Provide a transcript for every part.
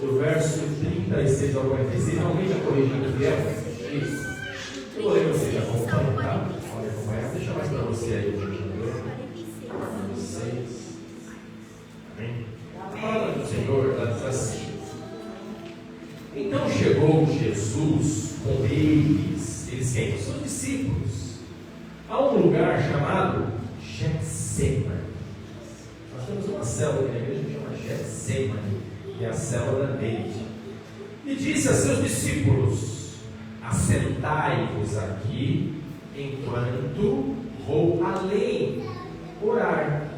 do verso 36 ao 46, alguém já corrigindo o fiel? Isso. Eu vou ler, você já acompanha, tá? Pode acompanhar, deixa mais para você aí, gente. 46. Amém? A palavra do Senhor, ela diz assim: então chegou Jesus com eles quem? Os seus discípulos, a um lugar chamado Getsemane. Nós temos uma célula na igreja que chama Getsemane, que é a célula dele. E disse a seus discípulos: assentai-vos aqui, enquanto vou além orar.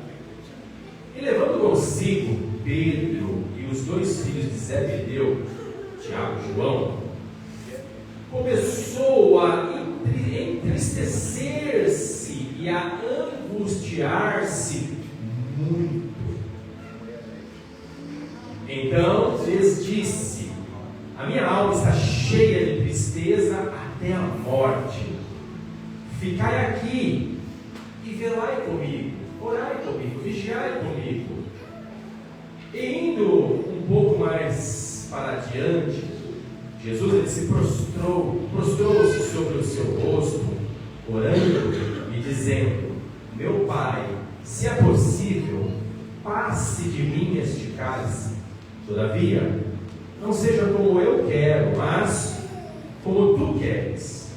E levando consigo Pedro e os dois filhos de Zebedeu, Tiago e João, começou a entristecer-se e a angustiar-se muito. Então lhes disse: a minha alma está cheia de tristeza até a morte. Ficai aqui e velai comigo, orai comigo, vigiai comigo. E indo um pouco mais para adiante, Jesus ele se prostrou-se sobre o seu rosto, orando e dizendo: meu Pai, se é possível, passe de mim este cálice. Todavia, não seja como eu quero, mas como tu queres.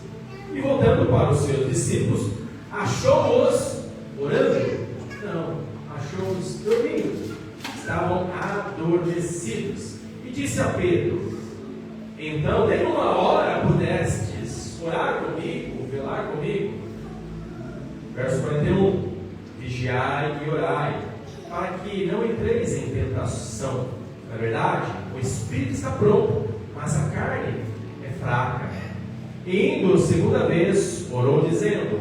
E voltando para os seus discípulos, achou-os orando? Não, achou-os dormindo. Estavam adormecidos. E disse a Pedro: então, nem uma hora pudestes orar comigo, velar comigo? Verso 41: vigiai e orai, para que não entreis em tentação. Na verdade, o espírito está pronto, mas a carne é fraca. E indo segunda vez, orou dizendo: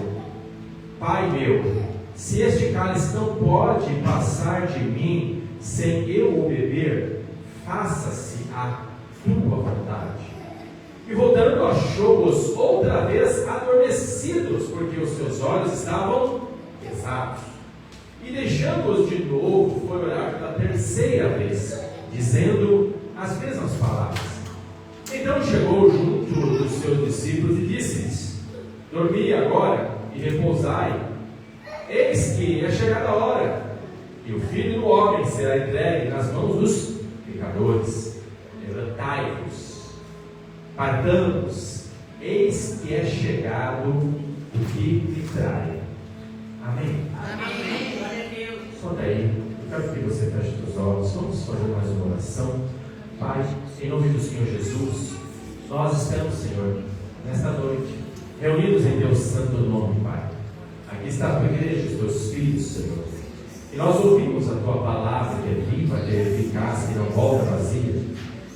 Pai meu, se este cálice não pode passar de mim sem eu o beber, faça-se a tua vontade. E voltando, achou-os outra vez adormecidos, porque os seus olhos estavam pesados. E deixando-os de novo, foi orar pela terceira vez, dizendo as mesmas palavras. Então chegou junto dos seus discípulos e disse-lhes: dormi agora e repousai. Eis que é chegada a hora, e o Filho do Homem será entregue nas mãos dos pecadores. Levantai-vos, partamos, eis que é chegado o que me trai. Amém? Amém. Glória a Deus. Solta aí, eu quero que você feche os olhos. Vamos fazer mais uma oração. Pai, em nome do Senhor Jesus, nós estamos, Senhor, nesta noite, reunidos em Teu santo nome, Pai. Aqui está a Tua igreja, os Teus filhos, Senhor. E nós ouvimos a Tua palavra, que é viva, que é eficaz, que não volta vazia.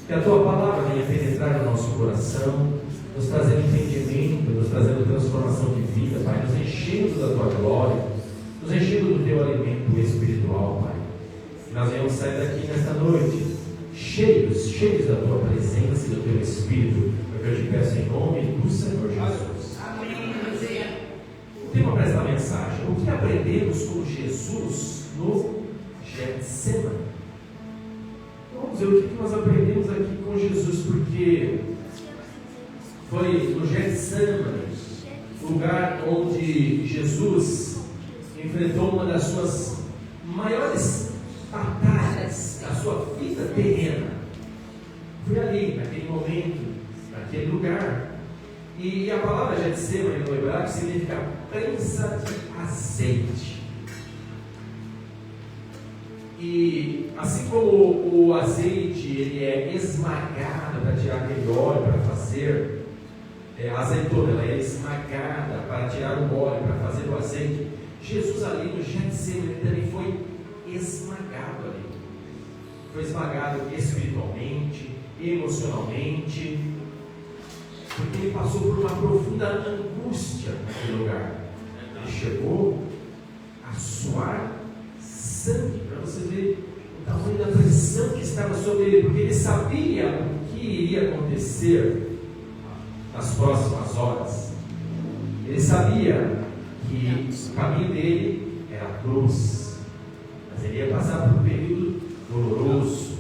Que a Tua palavra venha penetrar no nosso coração, nos trazendo entendimento, nos trazendo transformação de vida, Pai, nos enchendo da Tua glória, nos enchendo do Teu alimento espiritual, Pai. Que nós venhamos sair daqui nesta noite, cheios da Tua presença e do Teu Espírito. Eu te peço em nome do Senhor Jesus. Amém. O tema para esta mensagem: o que aprendemos com Jesus no Getsemane? Vamos ver o que nós aprendemos aqui com Jesus, porque foi no Getsemane, lugar onde Jesus enfrentou uma das suas maiores batalhas da sua vida terrena. Foi ali, naquele momento, naquele lugar. E a palavra Getsemane no hebraico significa prensa de azeite. E assim como o azeite ele é esmagado para tirar aquele óleo para fazer a azeitona, ela é esmagada para tirar o óleo para fazer o azeite, Jesus ali no Getsemane também foi esmagado ali. Foi esmagado espiritualmente, emocionalmente, porque ele passou por uma profunda angústia naquele lugar. Ele chegou a suar sangue, para você ver o tamanho da pressão que estava sobre ele, porque ele sabia o que iria acontecer nas próximas horas. Ele sabia que o caminho dele era a cruz, mas ele ia passar por um período doloroso.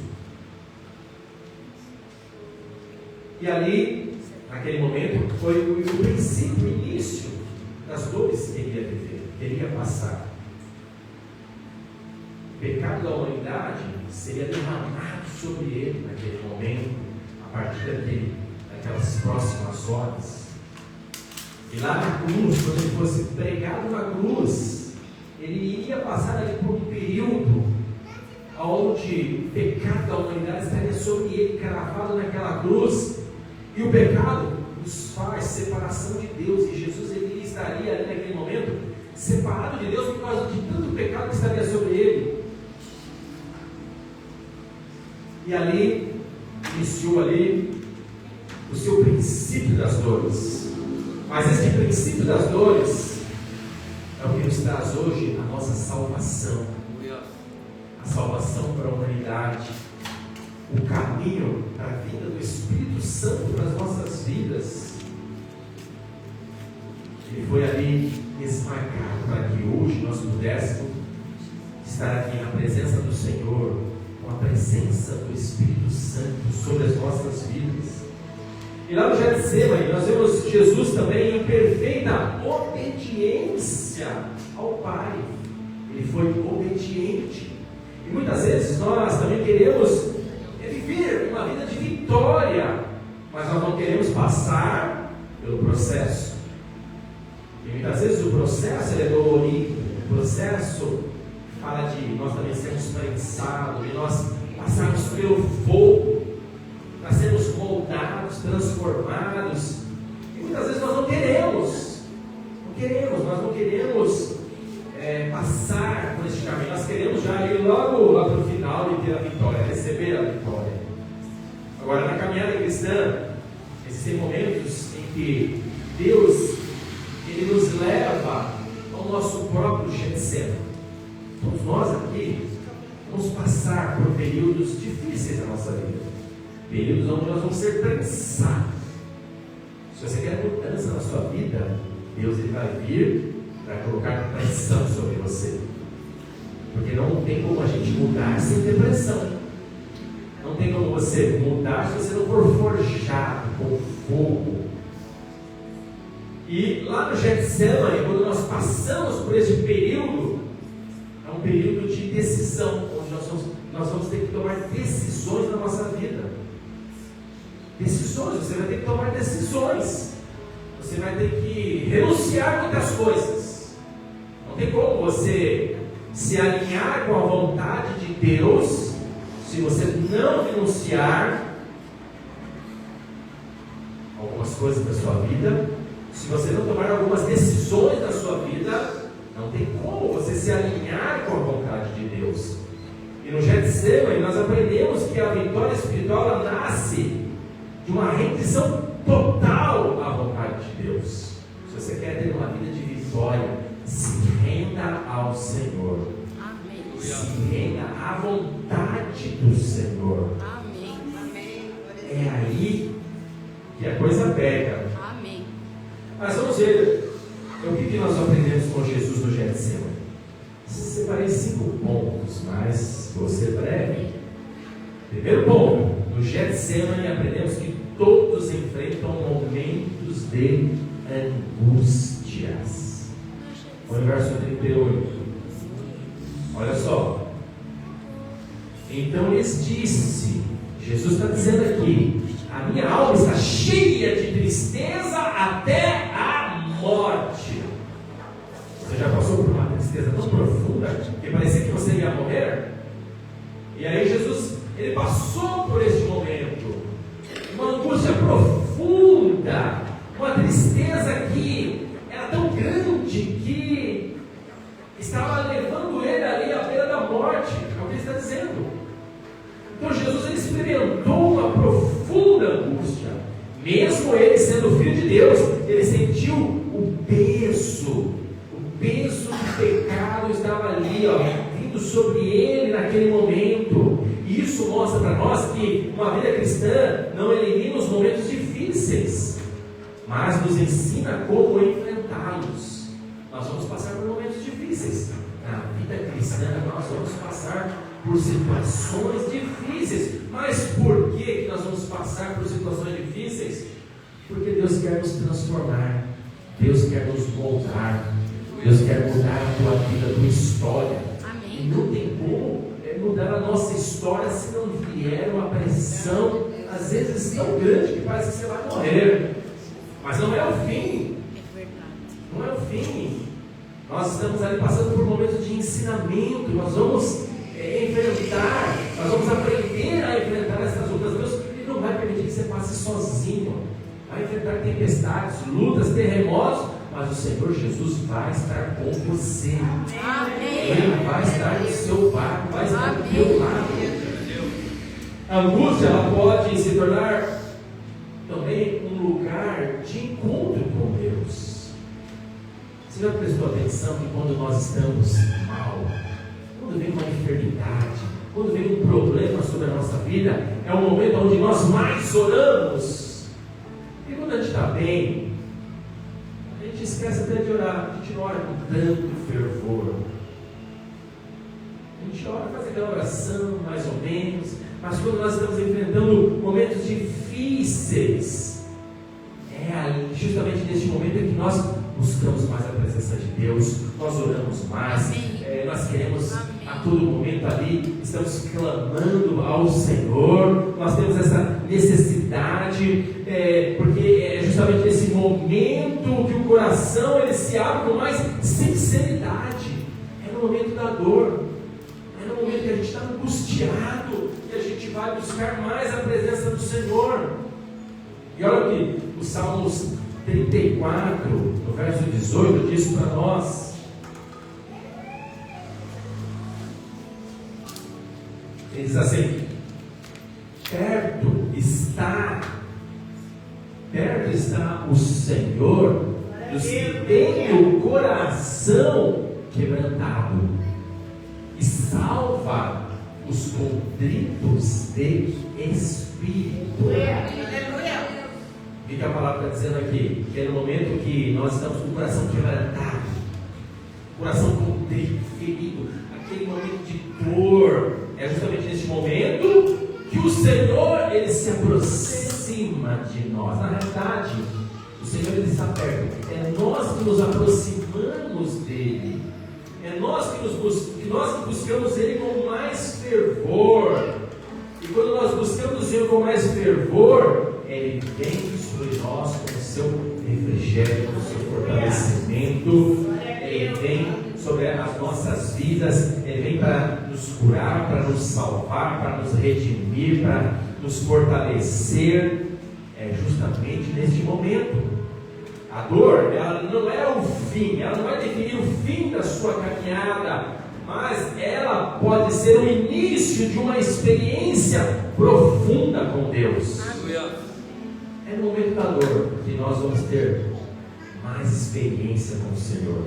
E ali, naquele momento, foi o princípio, o início das dores que ele ia viver, que ele ia passar. O pecado da humanidade seria derramado sobre ele naquele momento, a partir daquelas próximas horas. E lá na cruz, quando ele fosse pregado na cruz, ele iria passar ali por um período onde o pecado da humanidade estaria sobre ele, cravado naquela cruz. E o pecado nos faz separação de Deus, e Jesus ele estaria ali naquele momento separado de Deus por causa de tanto pecado que estaria sobre ele. E ali iniciou ali o seu princípio das dores. Mas esse princípio das dores é o que nos traz hoje a nossa salvação. A salvação para a humanidade. O caminho para a vida do Espírito Santo para as nossas vidas. Ele foi ali esmagado para que hoje nós pudéssemos estar aqui na presença do Senhor, com a presença do Espírito Santo sobre as nossas vidas. E lá no Getsemane nós vemos Jesus também em perfeita obediência ao Pai. Ele foi obediente. E muitas vezes nós também queremos viver uma vida de vitória, mas nós não queremos passar pelo processo. E muitas vezes o processo é dolorido. O processo fala de nós também sermos prensados, de nós passarmos pelo fogo, nós sermos moldados, transformados. E muitas vezes nós não queremos, nós não queremos passar por este caminho. Nós queremos já ir logo lá para o final e ter a vitória, receber a vitória. Agora, na caminhada cristã, existem momentos em que Deus ele nos leva ao nosso próprio Getsemane. Todos nós aqui vamos passar por períodos difíceis na nossa vida, períodos onde nós vamos ser prensados. Se você quer mudança na sua vida, Deus ele vai vir para colocar pressão sobre você, porque não tem como a gente mudar sem ter pressão. Não tem como você mudar se você não for forjado com fogo. E lá no Getsemane, quando nós passamos por esse período, é um período de decisão, onde nós vamos ter que tomar decisões na nossa vida. Decisões, você vai ter que tomar decisões. Você vai ter que renunciar a muitas coisas. Não tem como você se alinhar com a vontade de Deus se você não renunciar algumas coisas da sua vida. Se você não tomar algumas decisões da sua vida, não tem como você se alinhar com a vontade de Deus. E no Getsemane nós aprendemos que a vitória espiritual ela nasce de uma rendição total à vontade de Deus. Se você quer ter uma vida de vitória, se renda ao Senhor. Amém. Se renda à vontade do Senhor. Amém. Amém. É aí que a coisa pega. Amém. Mas vamos ver o que nós aprendemos com Jesus no Getsemane. Separei 5 pontos, mas vou ser breve. Primeiro ponto, no Getsemane aprendemos que todos enfrentam momentos de angústias. Olha o verso 38. Olha só. Então lhes disse, Jesus está dizendo aqui, a minha alma está cheia de tristeza até a morte. Você já passou por uma tristeza tão profunda que parecia que você ia morrer? E aí Jesus, ele passou por este momento, uma angústia profunda, uma tristeza que era tão grande que estava levando ele ali à beira da morte, é o que ele está dizendo. Então Jesus ele experimentou uma profunda angústia, mesmo ele sendo filho de Deus, ele sentiu o peso do pecado estava ali, vindo sobre ele naquele momento. E isso mostra para nós que uma vida cristã não elimina os momentos difíceis, mas nos ensina como enfrentá-los. Nós vamos passar por momentos difíceis. Na vida cristã nós vamos passar por situações difíceis. Mas por que nós vamos passar passar por situações difíceis, porque Deus quer nos transformar, Deus quer nos moldar, Deus quer mudar a tua vida, a tua história. Amém. E não tem como mudar a nossa história se não vier uma pressão, às vezes tão grande que parece que você vai morrer. Mas não é o fim. É verdade. Não é o fim. Nós estamos ali passando por momentos de ensinamento. Nós vamos enfrentar, nós vamos aprender a enfrentar essas lutas. Deus Ele não vai permitir que você passe sozinho. Vai enfrentar tempestades, lutas, terremotos, mas o Senhor Jesus vai estar com você. Amém. Ele vai estar no seu barco, vai estar do teu lado. A angústia ela pode se tornar também um lugar de encontro com Deus. Você já prestou atenção que quando nós estamos mal, quando vem uma enfermidade, quando vem um problema sobre a nossa vida, é o momento onde nós mais oramos. E quando a gente está bem, a gente esquece até de orar, a gente não ora com tanto fervor. A gente ora, faz aquela oração mais ou menos, mas quando nós estamos enfrentando momentos difíceis, é justamente neste momento em que nós buscamos mais a presença de Deus, nós oramos mais, nós queremos a todo momento ali, estamos clamando ao Senhor, nós temos essa necessidade, porque é justamente nesse momento que o coração ele se abre com mais sinceridade, é no momento da dor, é no momento que a gente está angustiado, que a gente vai buscar mais a presença do Senhor. E olha que o Salmos 34, no verso 18, diz para nós: ele diz assim: perto está o Senhor dos que têm o coração quebrantado e salva os contritos de espírito. O que a palavra está dizendo aqui? Que é no momento que nós estamos com o coração quebrantado, coração contrito, ferido, aquele momento de dor, é justamente nesse momento que o Senhor ele se aproxima de nós. Na realidade, o Senhor ele está perto, é nós que nos aproximamos dele, é nós que buscamos ele com mais fervor. E quando nós buscamos o Senhor com mais fervor, ele vem sobre nós com o seu refrigério, com o seu fortalecimento, ele vem sobre as nossas vidas, ele vem para nos curar, para nos salvar, para nos redimir, para nos fortalecer. É justamente neste momento. A dor, ela não é o fim, ela não vai definir o fim da sua caminhada, mas ela pode ser o início de uma experiência profunda com Deus. É no momento da dor que nós vamos ter mais experiência com o Senhor.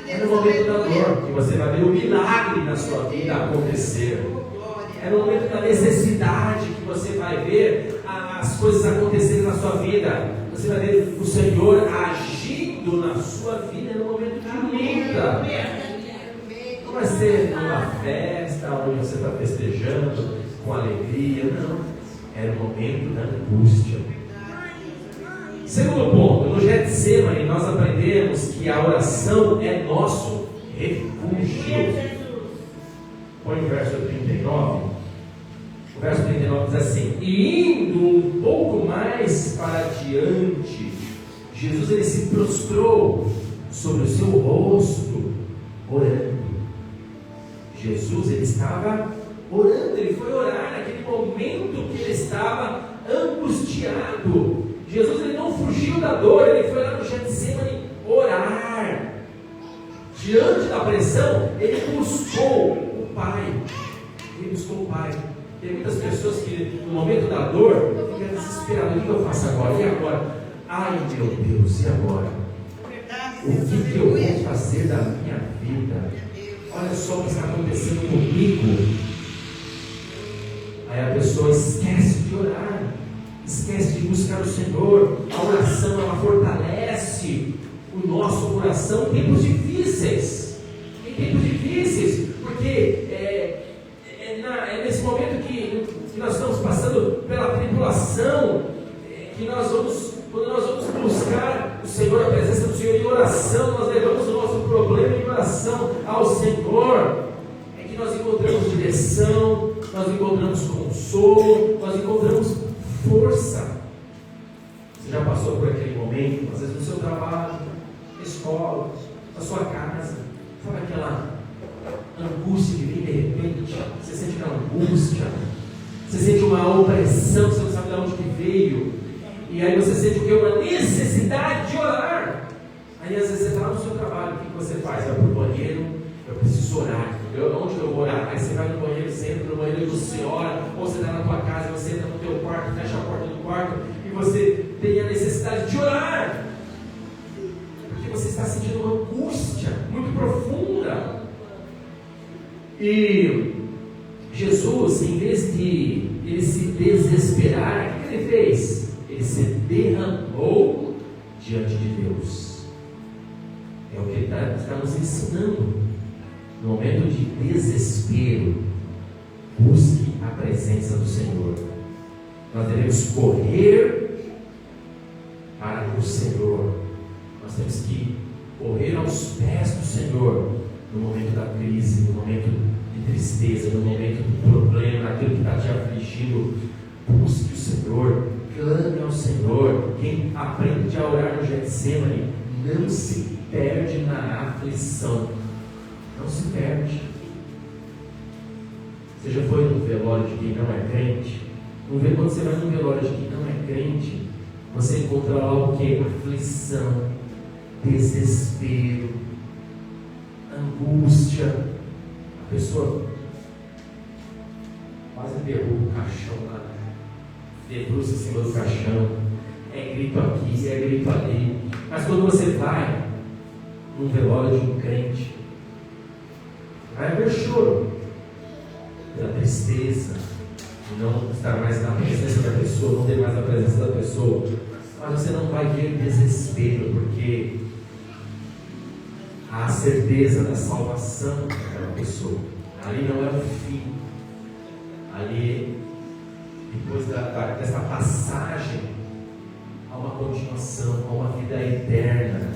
É no momento da dor que você vai ver o milagre na sua vida acontecer. É no momento da necessidade que você vai ver as coisas acontecerem na sua vida. Você vai ver o Senhor agindo na sua vida. É no momento de luta. Não vai ser numa festa onde você está festejando com alegria. Não. É no momento da angústia. Segundo ponto, no Getsemane nós aprendemos que a oração é nosso refúgio. Põe o verso 39. O verso 39 diz assim: e indo um pouco mais para diante, Jesus ele se prostrou sobre o seu rosto, orando. Jesus ele estava orando, ele foi orar naquele momento que ele estava angustiado. Jesus ele não fugiu da dor, ele foi lá no Getsemane orar. Diante da pressão, ele buscou o Pai. Ele buscou o Pai. Tem muitas pessoas que no momento da dor ficam desesperadas. O que eu faço agora? E agora? Ai meu Deus, e agora? O que eu vou fazer da minha vida? Olha só o que está acontecendo comigo. Aí a pessoa esquece de orar, esquece de buscar o Senhor. A oração ela fortalece o nosso coração em tempos difíceis. Em tempos difíceis, porque é nesse momento que nós estamos passando pela tribulação que quando nós vamos buscar o Senhor, a presença do Senhor em oração, nós levamos o nosso problema em oração ao Senhor, é que nós encontramos direção, nós encontramos consolo, nós encontramos força. Você já passou por aquele momento, às vezes no seu trabalho, na escola, na sua casa, sabe aquela angústia que vem de repente? Você sente aquela angústia, você sente uma opressão, você não sabe de onde que veio, e aí você sente o que? Uma necessidade de orar. Aí às vezes você está no seu trabalho, o que você faz? Vai para o banheiro, eu preciso orar. Onde eu vou orar? Aí você vai no banheiro, você entra no banheiro e você ora, ou você está na tua casa, você entra no teu quarto, fecha a porta do quarto, e você tem a necessidade de orar, porque você está sentindo uma angústia muito profunda. E Jesus, em vez de ele se desesperar, o que ele fez? Ele se derramou diante de Deus. É o que ele está nos ensinando. No momento de desespero, busque a presença do Senhor. Nós devemos correr para o Senhor. Nós temos que correr aos pés do Senhor no momento da crise, no momento de tristeza, no momento do problema, naquilo que está te afligindo. Busque o Senhor, clame ao Senhor. Quem aprende a orar no Getsemane não se perde na aflição. Não se perde. Você já foi no velório de quem não é crente? Quando você vai no velório de quem não é crente, você encontra lá o que? Aflição, desespero, angústia. A pessoa quase derruba o caixão lá, debruça em cima do caixão, é grito aqui, é grito ali. Mas quando você vai num velório de um crente, vai haver choro pela tristeza de não estar mais na presença da pessoa, não ter mais a presença da pessoa, mas você não vai ver desespero, porque há a certeza da salvação daquela pessoa. Ali não é o fim, ali, depois dessa passagem, há uma continuação, há uma vida eterna.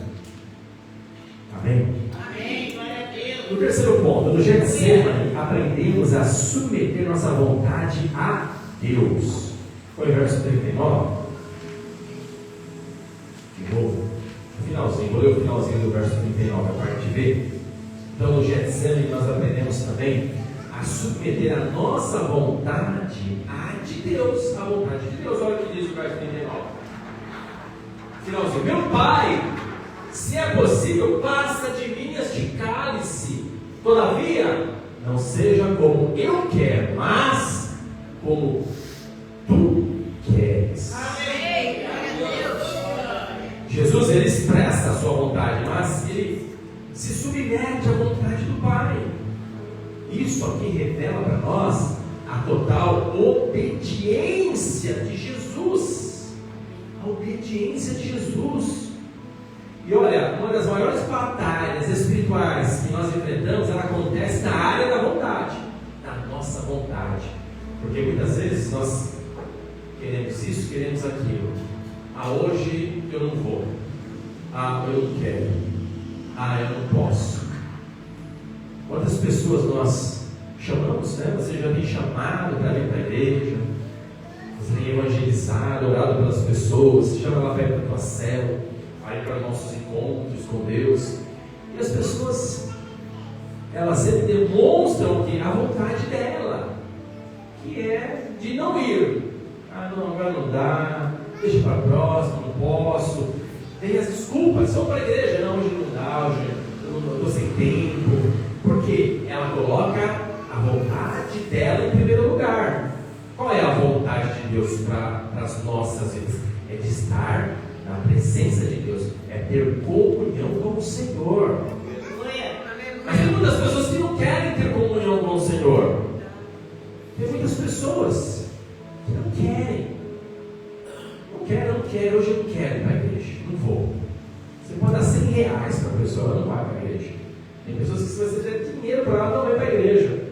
Amém? Amém, glória a Deus. No terceiro ponto, no Getsemane, aprendemos a submeter nossa vontade a Deus. Foi o verso 39. De novo, no finalzinho, vou ler o finalzinho do verso 39, a parte B. Então, no Getsemane, nós aprendemos também a submeter a nossa vontade à de Deus. A vontade de Deus, olha o que diz o verso 39. Finalzinho, meu Pai, se é possível, passa de mim este cálice. Todavia, não seja como eu quero, mas como tu queres. Amém, glória a Deus. Jesus, ele expressa a sua vontade, mas ele se submete à vontade do Pai. Isso aqui revela para nós a total obediência de Jesus. A obediência de Jesus. E olha, uma das maiores batalhas espirituais que nós enfrentamos, ela acontece na área da vontade, da nossa vontade. Porque muitas vezes nós queremos isso, queremos aquilo. Hoje eu não vou. Eu não quero. Eu não posso. Quantas pessoas nós chamamos, né? Você já tem chamado para vir para a igreja, você tem evangelizado, orado pelas pessoas, chama ela perto da tua célula, aí para nossos encontros com Deus, e as pessoas, elas sempre demonstram que a vontade dela, que é de não ir. Não, agora não dá, deixa para próximo, não posso. Tem as desculpas, só para a igreja, não, hoje não dá, hoje eu não estou sem tempo, porque ela coloca a vontade dela em primeiro lugar. Qual é a vontade de Deus para as nossas vidas? É de estar na presença de Deus, é ter comunhão com o Senhor. Mas tem muitas pessoas que não querem ter comunhão com o Senhor. Tem muitas pessoas que não querem. Não quero, hoje eu não quero ir para a igreja, não vou. Você pode dar R$100 para a pessoa, ela não vai para a igreja. Tem pessoas que se você der dinheiro para ela, não vai para a igreja.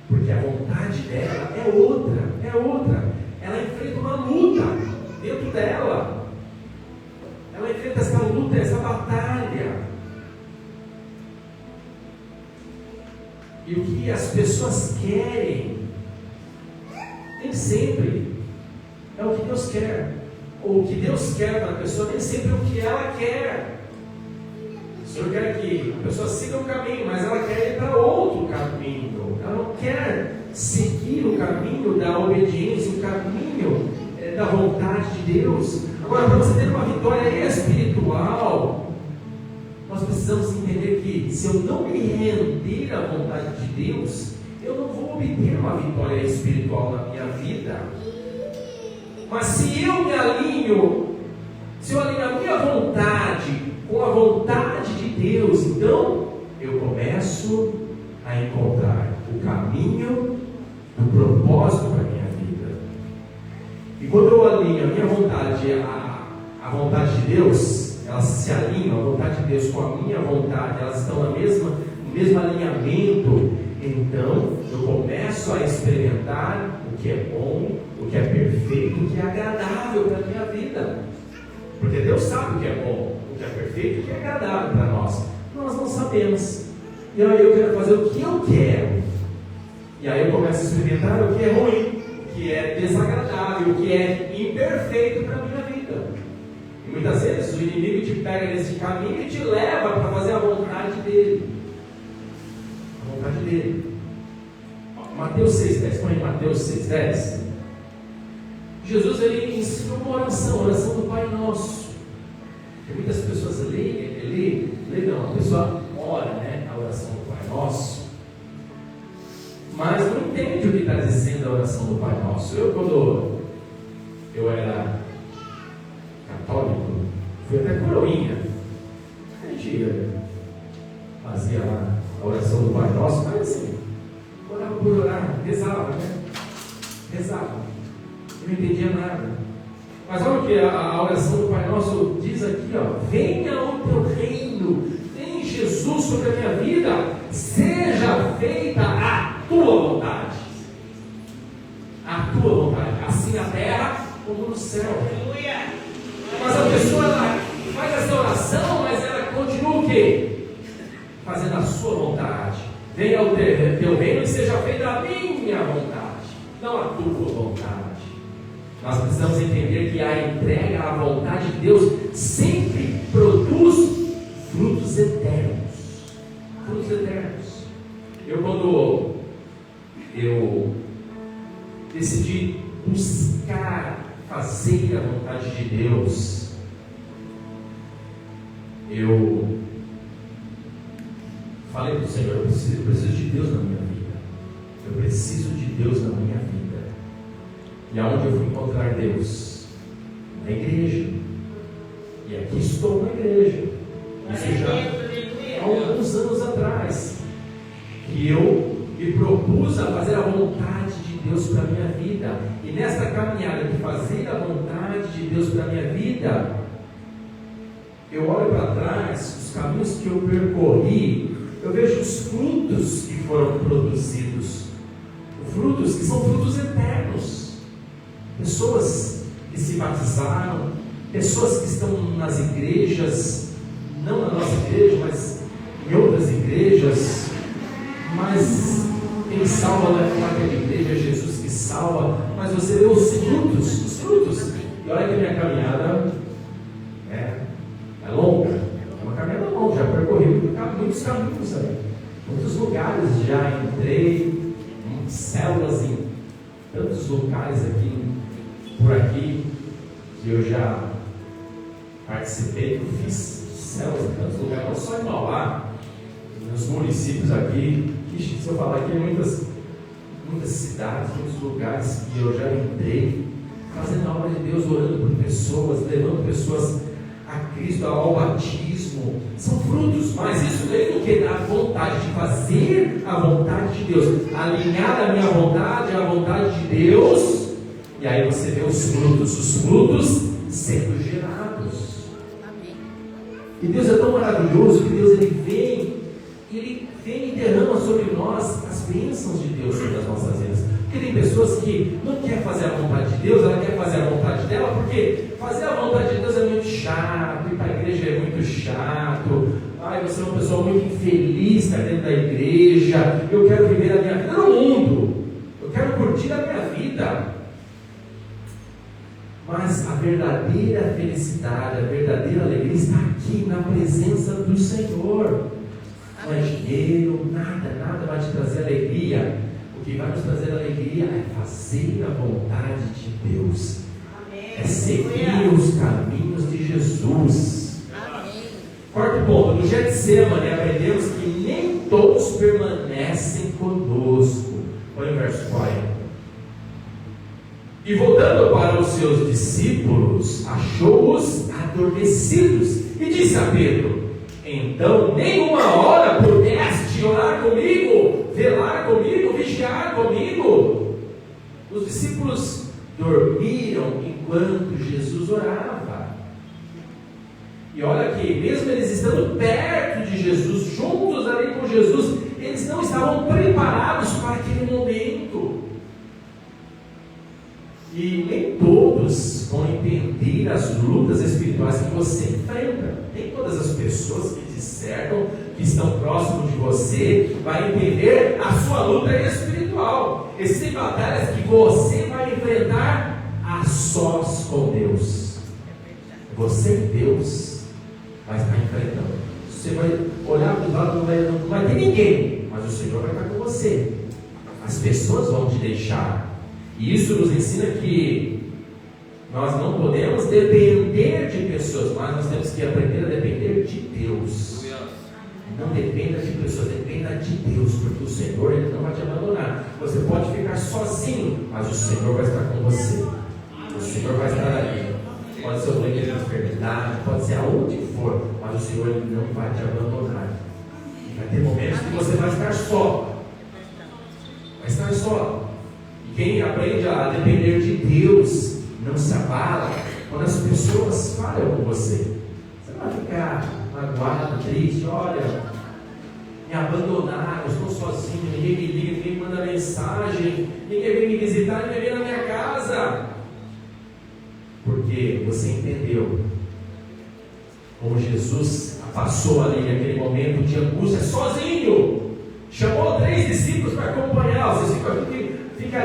Porque a vontade dela é outra. ela enfrenta uma luta dentro dela. Ela enfrenta essa luta, essa batalha. E o que as pessoas querem, nem sempre é o que Deus quer. Ou o que Deus quer para a pessoa, nem sempre é o que ela quer. O Senhor quer que a pessoa siga um caminho, mas ela quer ir para outro caminho. Ela não quer seguir o caminho da obediência, o caminho da vontade de Deus. Agora, para você ter uma vitória espiritual, nós precisamos entender que se eu não me render à vontade de Deus, eu não vou obter uma vitória espiritual na minha vida. Mas se eu me alinho, se eu alinho a minha vontade com a vontade de Deus, então eu começo a encontrar o caminho do propósito para a minha vida. E quando eu alinho a minha vontade à vontade de Deus, elas se alinham, a vontade de Deus com a minha vontade, elas estão no mesmo alinhamento, então eu começo a experimentar o que é bom, o que é perfeito, o que é agradável para a minha vida. Porque Deus sabe o que é bom, o que é perfeito, o que é agradável para nós. Nós não sabemos. E aí eu quero fazer o que eu quero. E aí eu começo a experimentar o que é ruim, o que é desagradável, o que é imperfeito para a minha vida. E muitas vezes o inimigo te pega nesse caminho e te leva para fazer a vontade dele. A vontade dele. Mateus 6,10. Põe Mateus 6,10. Jesus ele ensinou uma oração, a oração do Pai Nosso. E muitas pessoas a pessoa ora, né, a oração do Pai Nosso, mas não entende o que está dizendo a oração do Pai Nosso. Quando eu era católico, fui até coroinha, a gente fazia lá a oração do Pai Nosso, mas assim, orava por orar, rezava, né? Rezava. Não entendia nada. Mas olha o que a oração do Pai Nosso diz aqui, ó: venha o teu reino, vem Jesus sobre a minha vida, seja feita a tua vontade. A tua vontade, assim na terra como no céu. Mas a pessoa ela faz essa oração, mas ela continua o quê? Fazendo a sua vontade. Venha o teu reino e seja feita a minha vontade, não a tua vontade. Nós precisamos entender que a entrega à vontade de Deus sempre produz frutos eternos. Frutos eternos. Quando eu decidi buscar fazer a vontade de Deus, eu falei para o Senhor: eu preciso de Deus na minha vida. Eu preciso de Deus na minha vida. E aonde eu fui encontrar Deus? Na igreja. E aqui estou na igreja. Isso já há alguns anos atrás, que eu me propus a fazer a vontade de Deus para a minha vida. E nesta caminhada de fazer a vontade de Deus para a minha vida, eu olho para trás, os caminhos que eu percorri, eu vejo os frutos que foram produzidos. Frutos que são frutos eternos. Pessoas que se batizaram, pessoas que estão nas igrejas, não na nossa igreja, mas em outras igrejas, mas quem salva naquela igreja é Jesus que salva, mas você vê os frutos, e olha que a minha caminhada é longa, é uma caminhada longa, já percorri muitos caminhos aí, muitos lugares já entrei, em células em tantos locais aqui, por aqui, que eu já participei, eu fiz células em tantos lugares, não só em Mauá, nos municípios aqui. Se eu falar aqui, muitas cidades, muitos lugares que eu já entrei, fazendo a obra de Deus, orando por pessoas, levando pessoas a Cristo, ao batismo. São frutos, mas isso vem do que? Da vontade de fazer a vontade de Deus, alinhar a minha vontade à vontade de Deus. E aí você vê os frutos sendo gerados. Amém. E Deus é tão maravilhoso que Deus ele vem e derrama sobre nós as bênçãos de Deus sobre as nossas vidas. Porque tem pessoas que não querem fazer a vontade de Deus, ela quer fazer a vontade dela, porque fazer a vontade de Deus é muito chato, ir para a igreja é muito chato, ai, você é uma pessoa muito infeliz, está dentro da igreja, eu quero viver a minha vida no mundo, eu quero curtir a minha vida. Mas a verdadeira felicidade, a verdadeira alegria está aqui, na presença do Senhor. Não é dinheiro, nada vai te trazer alegria. O que vai nos trazer alegria é fazer a vontade de Deus. É seguir os caminhos de Jesus. Quarto ponto, no Getsemane aprendemos que nem todos permanecem conosco. Olha o verso 40. E voltando para os seus discípulos, achou-os adormecidos e disse a Pedro: então nem uma hora pudeste orar comigo, velar comigo, vigiar comigo? Os discípulos dormiram enquanto Jesus orava. E olha aqui, mesmo eles estando perto de Jesus, juntos ali com Jesus, eles não estavam preparados para aquele momento. E nem todos vão entender as lutas espirituais que você enfrenta. Nem todas as pessoas que te cercam, que estão próximos de você, vai entender a sua luta espiritual. Existem batalhas que você vai enfrentar a sós com Deus. Você e Deus vai estar enfrentando. Você vai olhar para o lado, não vai ter ninguém, mas o Senhor vai estar com você. As pessoas vão te deixar. E isso nos ensina que nós não podemos depender de pessoas, mas nós temos que aprender a depender de Deus. Não dependa de pessoas, dependa de Deus, porque o Senhor, Ele não vai te abandonar. Você pode ficar sozinho, mas o Senhor vai estar com você. O Senhor vai estar ali. Pode ser um momento de enfermidade, pode ser aonde for, mas o Senhor, Ele não vai te abandonar. E vai ter momentos que você vai estar só. Vai estar só. Quem aprende a depender de Deus não se abala quando as pessoas falham com você. Você não vai ficar magoado, triste. Olha, me abandonaram, eu estou sozinho, ninguém me liga, ninguém me manda mensagem, ninguém vem me visitar, ninguém vem na minha casa. Porque você entendeu como Jesus passou ali naquele momento de angústia sozinho. Chamou 3 discípulos para acompanhar. Vocês fiquem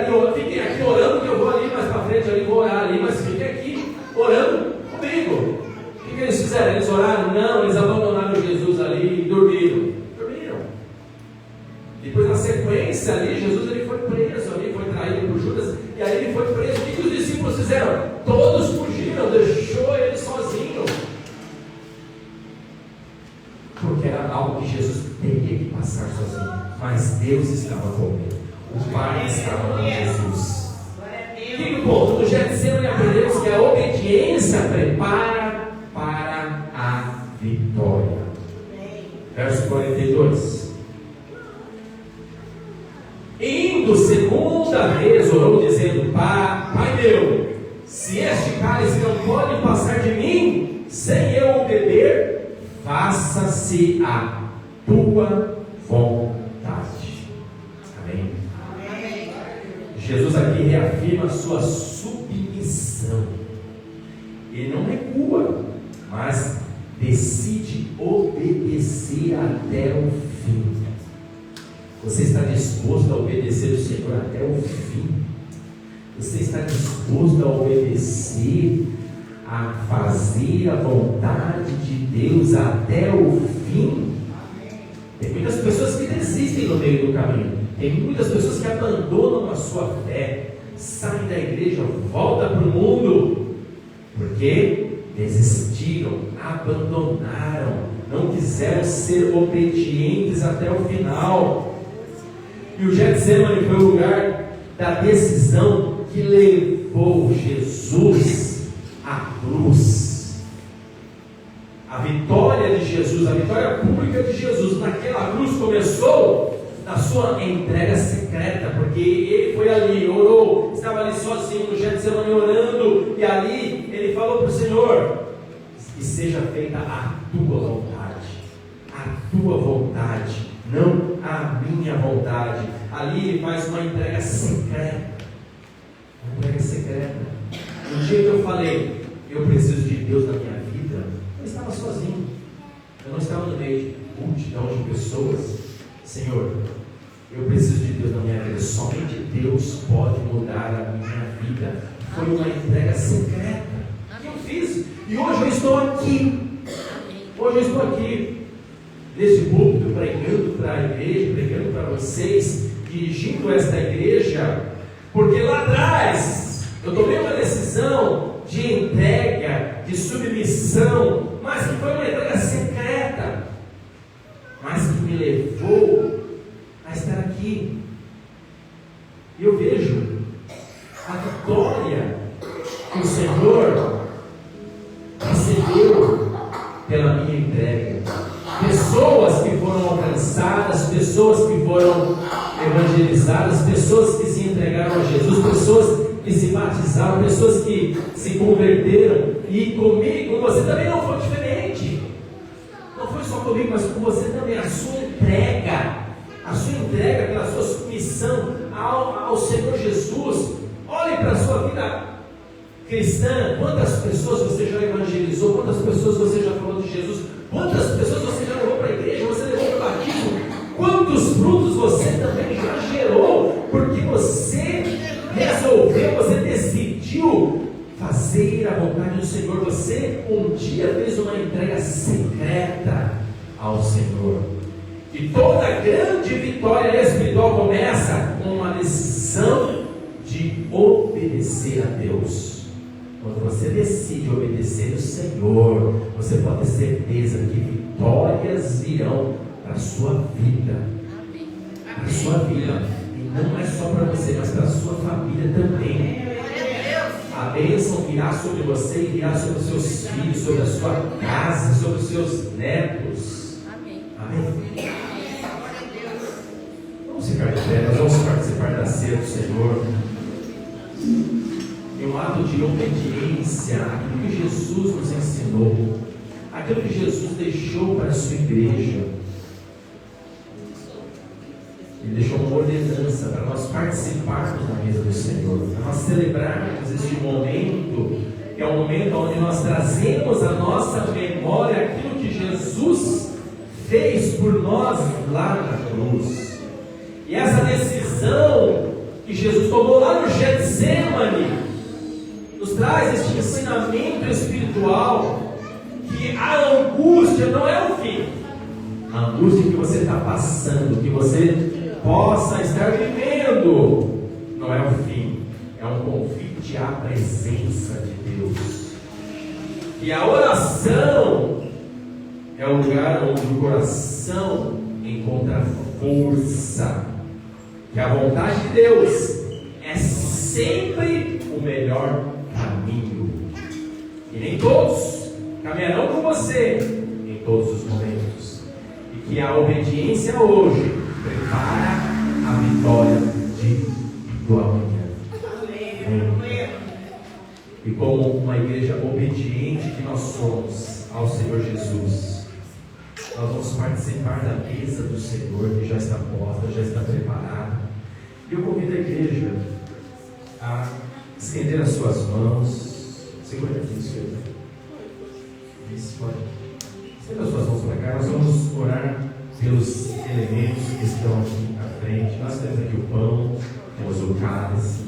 aqui orando, que eu vou ali mais para frente, ali vou orar ali, mas fiquem aqui orando comigo. O que eles fizeram? Eles oraram? Não, eles abandonaram Jesus ali e dormiram. Depois, na sequência ali, Jesus ele foi preso ali, foi traído por Judas, e aí ele foi preso. O que os discípulos fizeram? Todos fugiram, deixou ele sozinho. Porque era algo que Jesus teria que passar sozinho, mas Deus estava com ele. O Pai estava com Jesus. Quinto ponto, no Getsemane aprendemos que a obediência prepara para a vitória. Verso 42. Indo segunda vez, orou dizendo: Pai meu, se este cálice não pode passar de mim, sem eu o beber, faça-se a tua vontade. Amém. Jesus aqui reafirma a sua submissão. Ele não recua, mas decide obedecer até o fim. Você está disposto a obedecer o Senhor até o fim? Você está disposto a obedecer, a fazer a vontade de Deus até o fim? Tem muitas pessoas que desistem no meio do caminho. Tem muitas pessoas que abandonam a sua fé, saem da igreja, voltam para o mundo, porque desistiram, abandonaram, não quiseram ser obedientes até o final. E o Getsemane foi o lugar da decisão que levou Jesus à cruz. A vitória de Jesus, a vitória pública de Jesus naquela cruz começou na sua entrega secreta, porque ele foi ali, orou, estava ali sozinho no Getsemane orando, e ali ele falou para o Senhor: que seja feita a tua vontade, não a minha vontade. Ali ele faz uma entrega secreta. Uma entrega secreta. No dia que eu falei, eu preciso de Deus na minha vida, eu estava sozinho. Eu não estava no meio de multidão de pessoas. Senhor, eu preciso de Deus na minha vida. Somente Deus pode mudar a minha vida. Foi uma entrega secreta que eu fiz. E hoje eu estou aqui. Hoje eu estou aqui, nesse púlpito, pregando para a igreja, pregando para vocês, dirigindo esta igreja, porque lá atrás eu tomei uma decisão de entrega, de submissão, mas que foi uma entrega secreta, mas que me levou a estar aqui. E eu vejo a vitória que o Senhor recebeu pela minha entrega. Pessoas que foram alcançadas, pessoas que foram evangelizadas, pessoas que se entregaram a Jesus, pessoas que se batizaram, pessoas que se converteram. E comigo, você também não foi diferente. Não foi só comigo, mas com você também. A sua entrega pela sua submissão ao Senhor Jesus. Olhe para a sua vida cristã. Quantas pessoas você já evangelizou? Quantas pessoas você já falou de Jesus? Quantas pessoas você já levou para a igreja? Você levou para o batismo? Quantos frutos você também já gerou? Porque você resolveu, você decidiu fazer a vontade do Senhor. Você um dia fez uma entrega secreta ao Senhor. E toda grande vitória espiritual começa com uma decisão de obedecer a Deus. Quando você decide obedecer o Senhor, você pode ter certeza que vitórias virão para a sua vida. Para a sua vida. E não é só para você, mas para a sua família também. A bênção virá sobre você e virá sobre os seus filhos, sobre a sua casa, sobre os seus netos. Amém. Vamos ficar de pé, nós vamos participar da ceia do Senhor. Em um ato de obediência àquilo que Jesus nos ensinou, aquilo que Jesus deixou para a sua igreja. Ele deixou uma ordenança para nós participarmos da mesa do Senhor, para nós celebrarmos este momento, que é um momento onde nós trazemos à nossa memória aquilo que Jesus fez por nós lá na cruz. E essa decisão que Jesus tomou lá no Getsemane nos traz este ensinamento espiritual, que a angústia não é o fim. A angústia que você está passando, que você possa estar vivendo, não é o fim, é um convite à presença de Deus. E a oração é o lugar onde o coração encontra força. Que a vontade de Deus é sempre o melhor caminho. E nem todos caminharão com você em todos os momentos. E que a obediência hoje prepara a vitória do amanhã. E como uma igreja obediente que nós somos ao Senhor Jesus, nós vamos participar da mesa do Senhor, que já está posta, já está preparada. E eu convido a igreja a estender as suas mãos. Segura aqui, Senhor. Isso, pode. Estenda as suas mãos para cá. Nós vamos orar pelos elementos que estão aqui à frente. Nós temos aqui o pão, temos o cálice.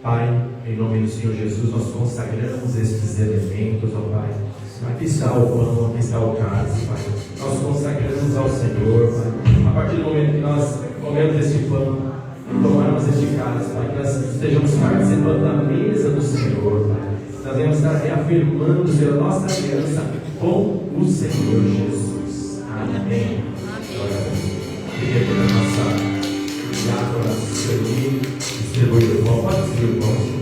Pai, em nome do Senhor Jesus, nós consagramos estes elementos, ó Pai. Aqui está o pão, aqui está o cálice, Pai. Nós consagramos ao Senhor, Pai. A partir do momento que nós comemos este pão, tomarmos este cálice, Pai, que nós estejamos participando da mesa do Senhor, Pai. Nós devemos estar reafirmando, Senhor, nossa aliança com o Senhor Jesus. Amém. Queria ter a nossa adoração e distribuir o pão. Pode distribuir o pão.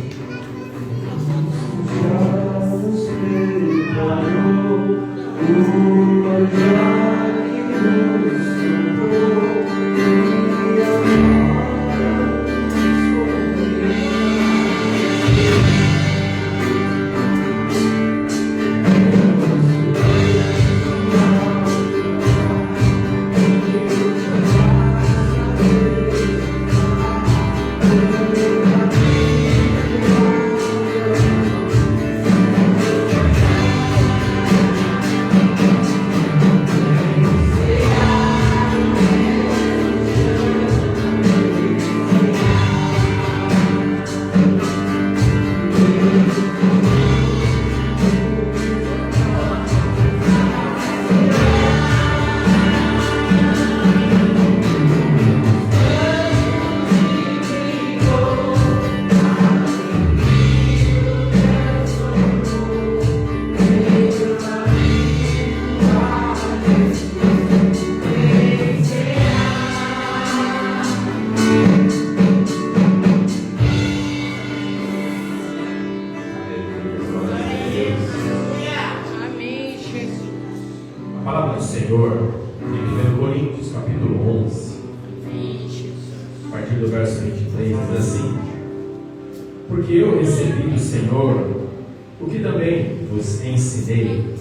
Senhor em 1 Coríntios capítulo 11, a partir do verso 23, diz assim: porque eu recebi do Senhor o que também vos ensinei,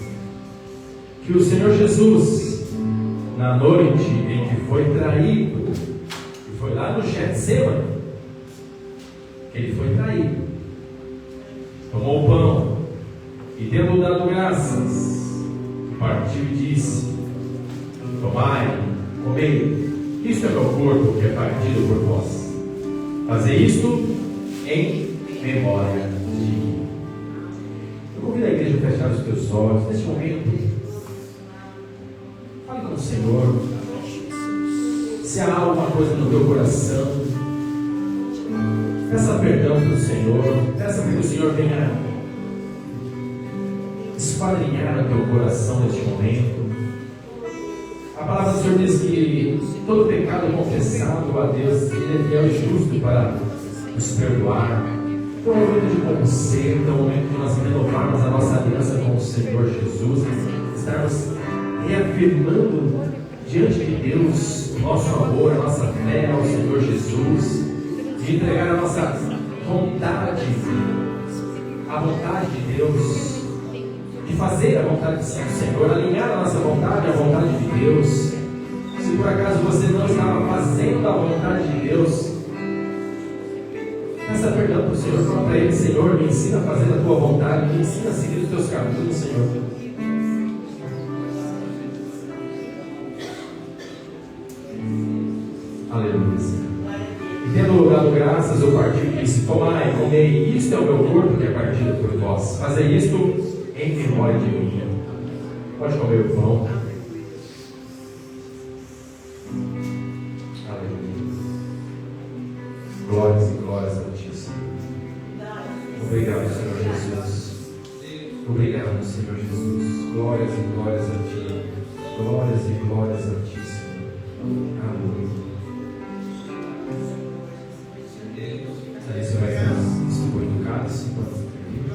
que o Senhor Jesus, na noite em que foi traído, e foi lá no Getsêmani, que ele foi traído, tomou o pão e, tendo dado graças, partiu e disse: tomai, comei, isto é meu corpo que é partido por vós. Fazei isto em memória de mim. Eu convido a igreja a fechar os teus olhos neste momento. Fale com o Senhor. Se há alguma coisa no teu coração, peça perdão para o Senhor. Peça para que o Senhor venha esquadrinhar o teu coração neste momento. A palavra do Senhor diz que todo pecado confessado a Deus, Ele é fiel e justo para nos perdoar. Então é o momento de conserto, é o momento de nós renovarmos a nossa aliança com o Senhor Jesus, estarmos reafirmando diante de Deus o nosso amor, a nossa fé ao Senhor Jesus, de entregar a nossa vontade, a vontade de Deus, de fazer a vontade do Senhor, alinhar a nossa vontade à vontade de Deus. Se por acaso você não estava fazendo a vontade de Deus, peça perdão para o Senhor, fala para Ele: Senhor, me ensina a fazer a Tua vontade, me ensina a seguir os Teus caminhos, Senhor. Aleluia, Senhor. E tendo dado graças, eu parti e disse: tomai, comei, isto é o meu corpo que é partido por vós. Fazei isto em memória de mim. Pode comer o pão. Aleluia. Glórias e glórias a Ti, Senhor. Obrigado, Senhor Jesus. Obrigado, Senhor Jesus. Glórias e glórias a Ti. Glórias e glórias a Ti, Senhor. Aleluia. Aí você vai distribuir no cálice enquanto você termina.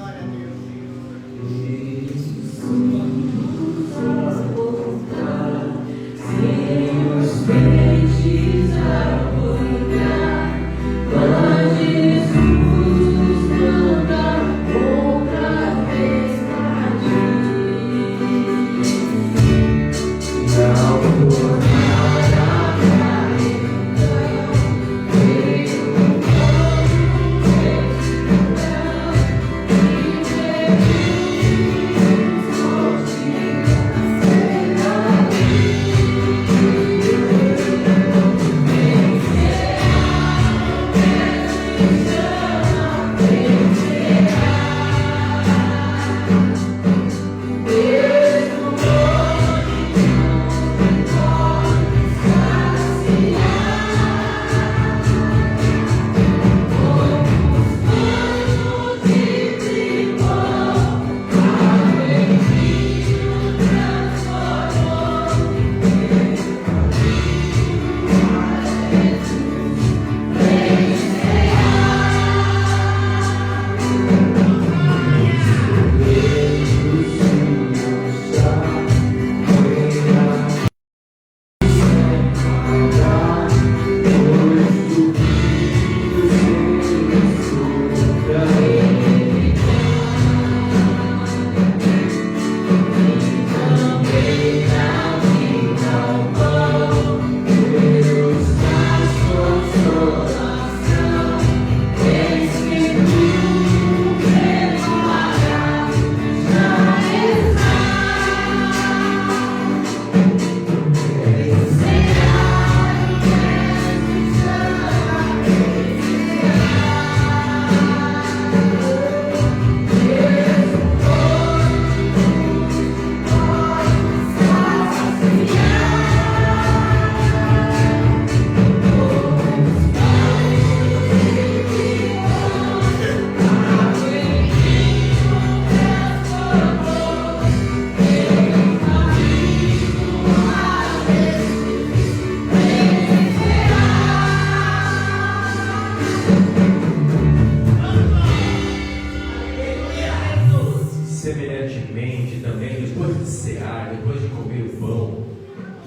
Semelhantemente também, depois de cear, depois de comer o pão,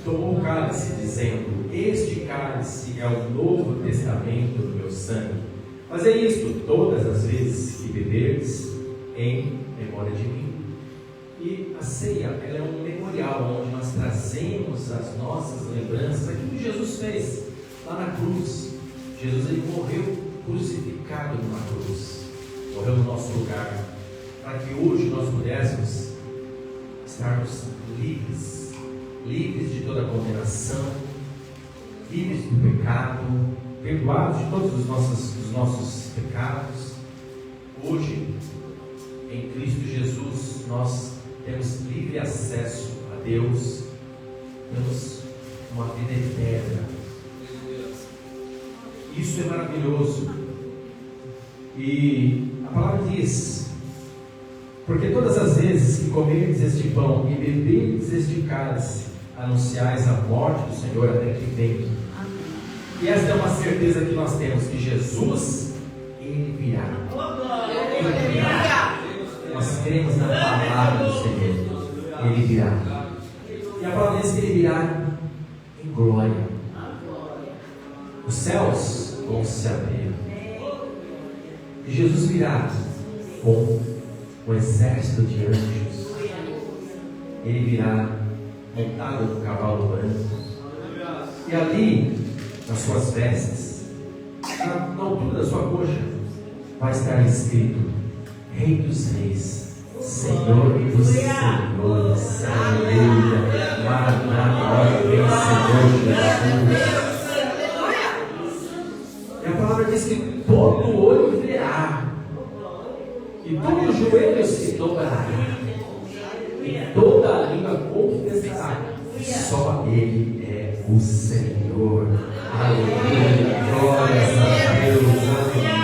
tomou o cálice, dizendo: este cálice é o novo testamento do meu sangue. Fazei isto todas as vezes que beberdes, em memória de mim. E a ceia, ela é um memorial, onde nós trazemos as nossas lembranças, aquilo que Jesus fez lá na cruz. Jesus, ele morreu crucificado numa cruz, morreu no nosso lugar, para que hoje nós pudéssemos estarmos livres de toda condenação, livres do pecado, perdoados de todos os nossos pecados. Hoje, em Cristo Jesus, nós temos livre acesso a Deus, temos uma vida eterna. Isso é maravilhoso. E a palavra diz: porque todas as vezes que comerdes este pão e beberdes este cálice, anunciais a morte do Senhor até que venha. E esta é uma certeza que nós temos, que Jesus, ele virá. Ele virá. Nós cremos na palavra do Senhor. Ele virá. E a palavra diz que ele virá em glória. Os céus vão se abrir. E Jesus virá com um exército de anjos. Ele virá montado no cavalo branco. E ali, nas suas vestes, na altura da sua coxa, vai estar escrito: Rei dos Reis, Senhor dos Senhores. Aleluia. Maranata, olha bem, Senhor Jesus. E a palavra diz que todo olho verá, e todo joelho se dobrará, e toda a língua confessará que só Ele é o Senhor. Aleluia. Glórias a Deus.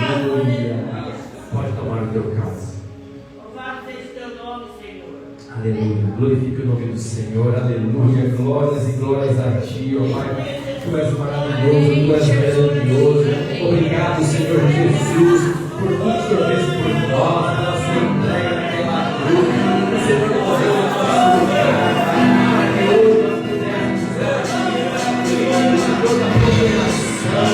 Aleluia. Pode tomar o teu cálice. Louvado seja o teu nome, Senhor. Aleluia. Glorifique o nome do Senhor. Aleluia. Glórias e glórias a Ti, ó Pai. Tu és maravilhoso, Tu és grandioso. Obrigado, Senhor Jesus, por tudo que o Senhor fez por nós, pela sua entrega naquela cruz. O Senhor morreu no nosso lugar, para que hoje nós pudéssemos livres de toda a condenação,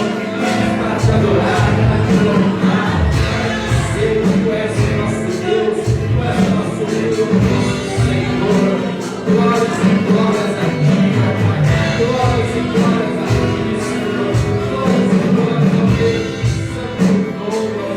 para te adorar, para te louvar, para dizer que Tu és o nosso Deus, Tu és o nosso Deus, o nosso Senhor. Glórias e glórias a Ti, ó Pai. Glórias e glórias a Ti, Senhor. Glórias e glórias a Ti, Santo nome.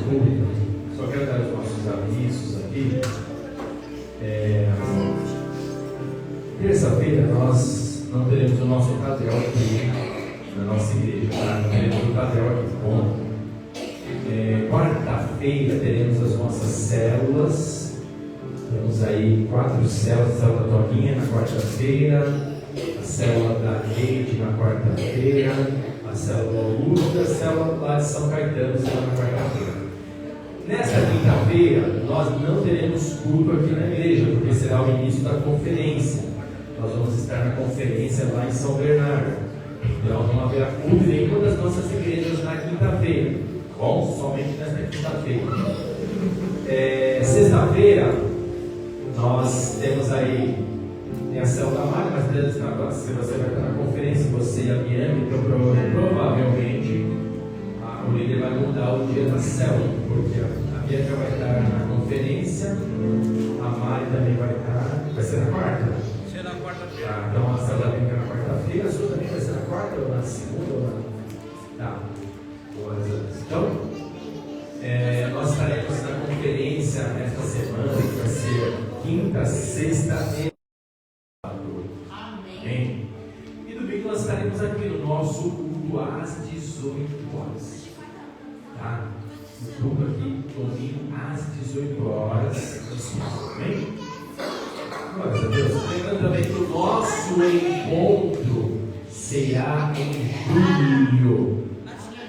pública, só quero dar os nossos avisos aqui. Terça-feira nós não teremos o nosso Tadel aqui na nossa igreja, tá? Não teremos o Tadel aqui bom. Quarta-feira teremos as nossas células. Temos aí 4 células, a célula da Toquinha na quarta-feira, a célula da Leite na quarta-feira, a célula Lúcia, a célula lá de São Caetano será na quarta-feira. Nesta quinta-feira nós não teremos culto aqui na igreja, porque será o início da conferência. Nós vamos estar na conferência lá em São Bernardo. Então não haverá culto em nenhuma das nossas igrejas na quinta-feira. Bom, somente nesta quinta-feira. Sexta-feira nós temos aí a célula da Mari, mas se você vai estar na conferência, você e a Bianca, então provavelmente o líder vai mudar o dia da célula, porque a Bianca vai estar na conferência, a Mari também vai ser na quarta? Vai ser na quarta-feira. Então a célula vai ficar na quarta-feira, a sua também vai ser na quarta ou na segunda? Ou na... Tá. Então, nós estaremos na conferência esta semana, que vai ser quinta, sexta e sábado. Amém. E domingo nós estaremos aqui no nosso culto às 18 horas. Tá? O culto aqui, domingo às 18 horas. Amém? Glória a Deus. Lembrando também que o nosso encontro será em julho.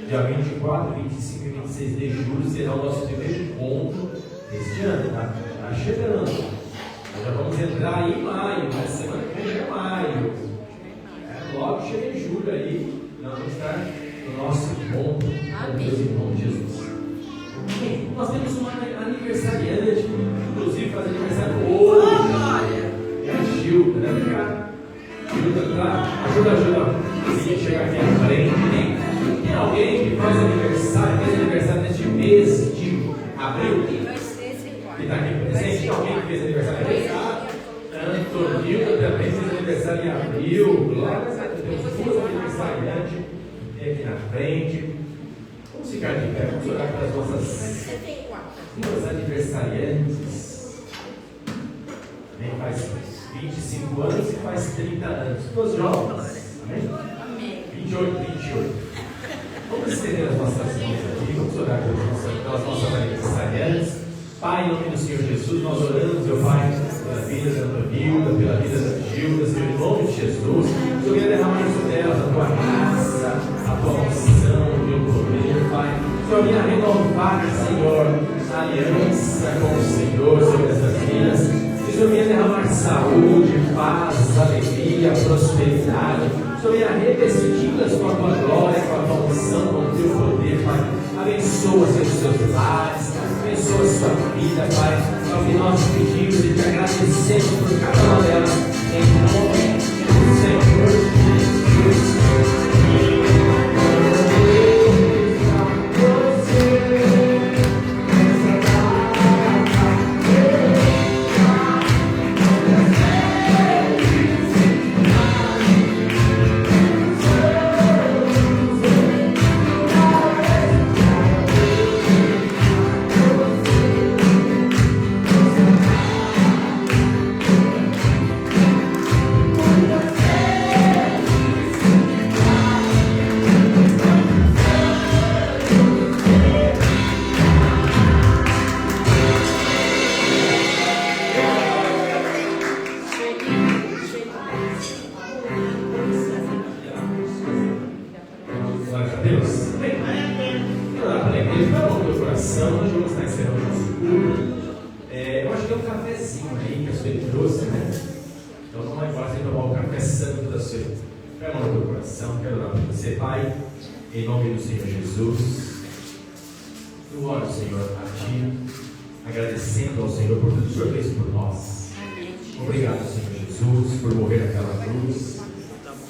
Dia 24, 25 e 26 de julho será o nosso primeiro encontro este ano, tá chegando. Nós já vamos entrar aí em maio, mas semana que vem é maio. Logo chega em julho aí, nós vamos estar no nosso encontro com Deus em nome de Jesus. Amém. Nós temos uma aniversariante, inclusive faz aniversário hoje. É a Gilda, né, cara? Gilda, tá? Ajuda. Se chegar aqui à frente, tem alguém que faz aniversário neste mês de abril? Que está aqui presente? Tem alguém que fez aniversário em abril? Antonilda também fez aniversário em abril. Glória a Deus. Temos 2 aniversariantes aqui na frente. Vamos ficar de pé, vamos orar para as nossas 2 aniversariantes. Também faz 25 anos e faz 30 anos. 2 jovens. Amém? 28. Vamos estender as nossas mãos aqui, vamos orar pelas nossas aniversariantes. Pai, em nome do Senhor Jesus, nós oramos, meu Pai, pela vida da Antonilda, pela vida da Gilda, Senhor, em nome de Jesus. Eu quero derramar sobre elas a tua graça, a tua unção, o teu poder, Pai. Senhor, venha renovar, Senhor, a aliança com o Senhor sobre essas vidas. Que o Senhor venha derramar saúde, paz, alegria, prosperidade. Senhor, venha revesti-las com a tua glória, com a tua unção, com o teu poder, Pai. Abençoa, Senhor, os seus lares, abençoa a sua vida, Pai. É o que nós pedimos e te agradecemos por cada uma delas, em nome do Senhor Jesus. Em nome do Senhor Jesus, eu oro, Senhor, a Ti, agradecendo ao Senhor por tudo que o Senhor fez por nós. Obrigado, Senhor Jesus, por morrer naquela cruz.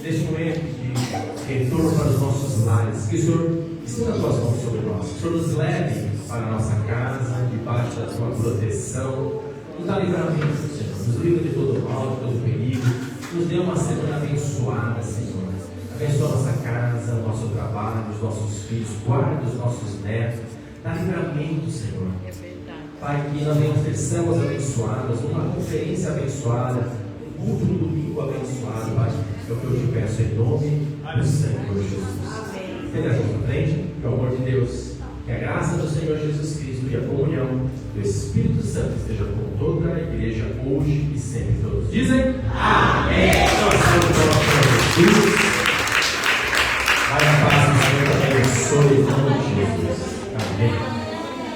Neste momento de retorno para os nossos lares, que o Senhor estenda as Tuas mãos sobre nós. Que o Senhor nos leve para a nossa casa, debaixo da Tua proteção. Nos dá livramento, Senhor. Nos livra de todo mal, de todo perigo. Nos dê uma semana abençoada, Senhor. Abençoa a nossa casa, o nosso trabalho, os nossos filhos, guarda os nossos netos. Dá livramento, Senhor. É verdade. Pai, que nós venhamos ter células abençoadas, uma conferência abençoada, um culto no domingo abençoado, Pai. É o que eu te peço em nome do Senhor Jesus. Amém. Entenda a frente, pelo amor de Deus. Que a graça do Senhor Jesus Cristo e a comunhão do Espírito Santo esteja com toda a igreja hoje e sempre. Todos dizem amém. Nós somos